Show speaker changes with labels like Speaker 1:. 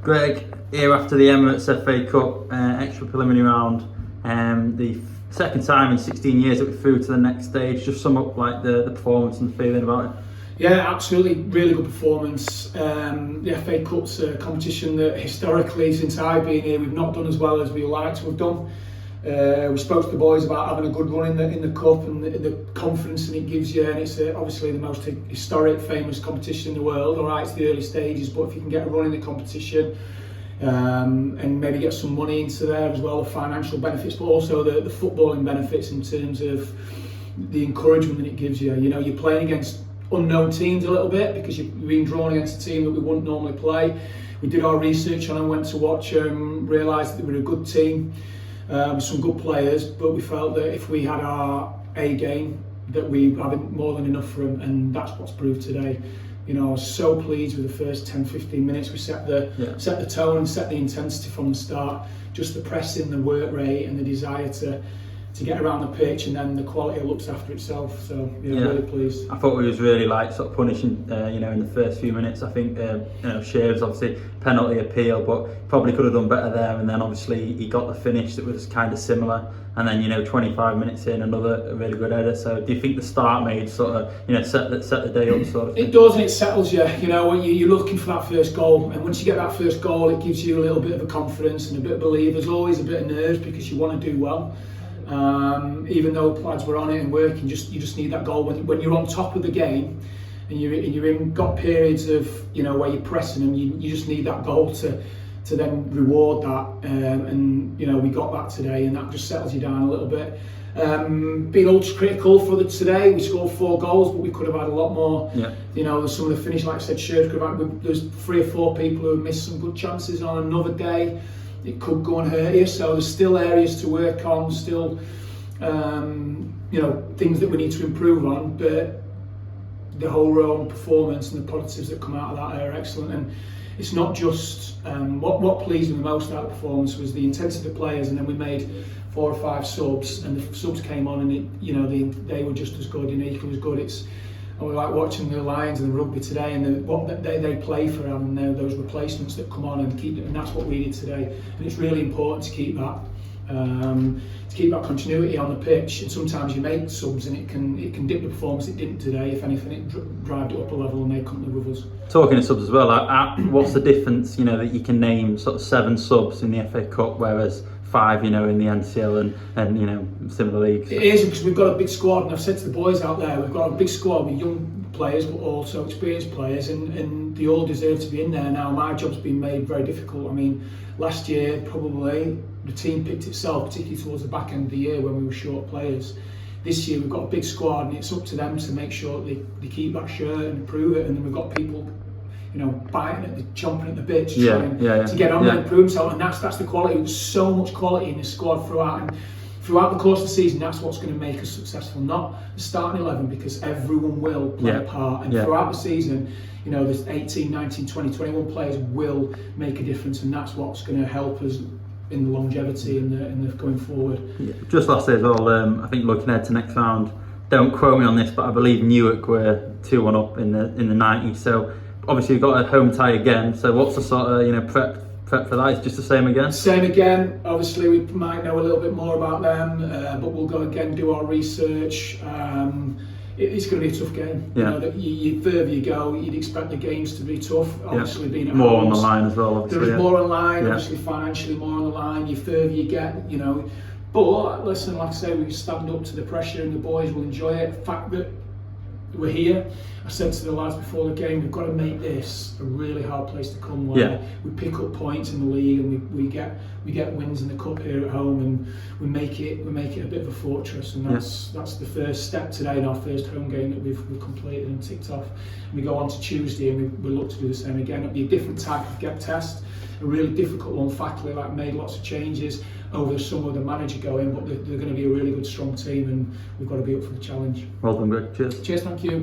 Speaker 1: Greg, here after the Emirates FA Cup extra preliminary round, the second time in 16 years that we're through to the next stage. Just sum up like the performance and the feeling about it.
Speaker 2: Yeah, absolutely, really good performance. The FA Cup's a competition that historically, since I've been here, we've not done as well as we like to have done. We spoke to the boys about having a good run in the cup and the confidence that it gives you, and it's obviously the most historic, famous competition in the world. All right, it's the early stages, but if you can get a run in the competition and maybe get some money into there as well, the financial benefits, but also the footballing benefits in terms of the encouragement that it gives you. You know, you're playing against unknown teams a little bit because you've been drawn against a team that we wouldn't normally play. We did our research on and went to watch them, realised that they were a good team. Some good players, but we felt that if we had our A game, that we had more than enough for them, and that's what's proved today. You know, I was so pleased with the first 10-15 minutes. We set the tone and set the intensity from the start. Just the pressing, the work rate, and the desire to get around the pitch, and then the quality looks after itself. So yeah, really pleased.
Speaker 1: I thought we was really like sort of punishing, you know, in the first few minutes. I think you know, Shaves obviously penalty appeal, but probably could have done better there. And then obviously he got the finish that was kind of similar. And then 25 minutes in, another really good header. So do you think the start made sort of set the day up sort of thing?
Speaker 2: It does, and it settles you. You know, when you're looking for that first goal, and once you get that first goal, it gives you a little bit of a confidence and a bit of belief. There's always a bit of nerves because you want to do well. Even though lads were on it and working, you just need that goal when you're on top of the game, and you're got periods of where you're pressing, and you just need that goal to then reward that. And we got that today, and that just settles you down a little bit. Being ultra critical for today, we scored 4 goals, but we could have had a lot more.
Speaker 1: Yeah.
Speaker 2: There's some of the finish, like I said, Shirt could have had. There's 3 or 4 people who have missed some good chances on another day. It could go and hurt you, so there's still areas to work on, still things that we need to improve on, but the whole row performance and the positives that come out of that are excellent. And it's not just what pleased me the most out of the performance was the intensity of the players, and then we made 4 or 5 subs, and the subs came on, and they were just as good. Equally as good. I was like watching the Lions and the rugby today, and what they play for having those replacements that come on and keep, and that's what we did today. And it's really important to keep that continuity on the pitch. And sometimes you make subs and it can dip the performance. It didn't today. If anything, it drived it up a level and they couldn't live with us. Talking
Speaker 1: of subs as well, what's the difference? That you can name sort of 7 subs in the FA Cup, whereas 5, in the NCL and similar leagues.
Speaker 2: It is, because we've got a big squad, and I've said to the boys out there, we've got a big squad with young players, but also experienced players, and they all deserve to be in there. Now, my job's been made very difficult. I mean, last year, probably, the team picked itself, particularly towards the back end of the year when we were short players. This year, we've got a big squad, and it's up to them to make sure they keep that shirt and improve it, and then we've got people chomping at the bit to get on there and prove themselves, and that's the quality. There's so much quality in this squad throughout the course of the season. That's what's going to make us successful, not the starting 11, because everyone will play a part, and throughout the season, there's 18, 19, 20, 21 players will make a difference, and that's what's going to help us in the longevity and the going forward.
Speaker 1: Just lastly as well, I think looking ahead to next round, don't quote me on this, but I believe Newark were 2-1 up in the 90s, so obviously you've got a home tie again, so what's the sort of prep for that? It's just the same again?
Speaker 2: Same again. Obviously we might know a little bit more about them, but we'll go again, do our research. It's going to be a tough game. The further you go, you'd expect the games to be tough. Obviously being at
Speaker 1: more
Speaker 2: home,
Speaker 1: on the line as well. Obviously,
Speaker 2: there's more on the line. Obviously financially more on the line. The further you get, But listen, like I say, we stand up to the pressure, and the boys will enjoy it. The fact that we're here, I said to the lads before the game, we've got to make this a really hard place to come, where we pick up points in the league, and we get wins in the cup here at home, and we make it a bit of a fortress, and that's the first step today in our first home game that we've completed and ticked off. And we go on to Tuesday, and we look to do the same again. It'll be a different type of get test, a really difficult one. Faculty made lots of changes over the summer with the manager going, but they're going to be a really good, strong team, and we've got to be up for the challenge.
Speaker 1: Well done, Greg. Cheers.
Speaker 2: Cheers, thank you.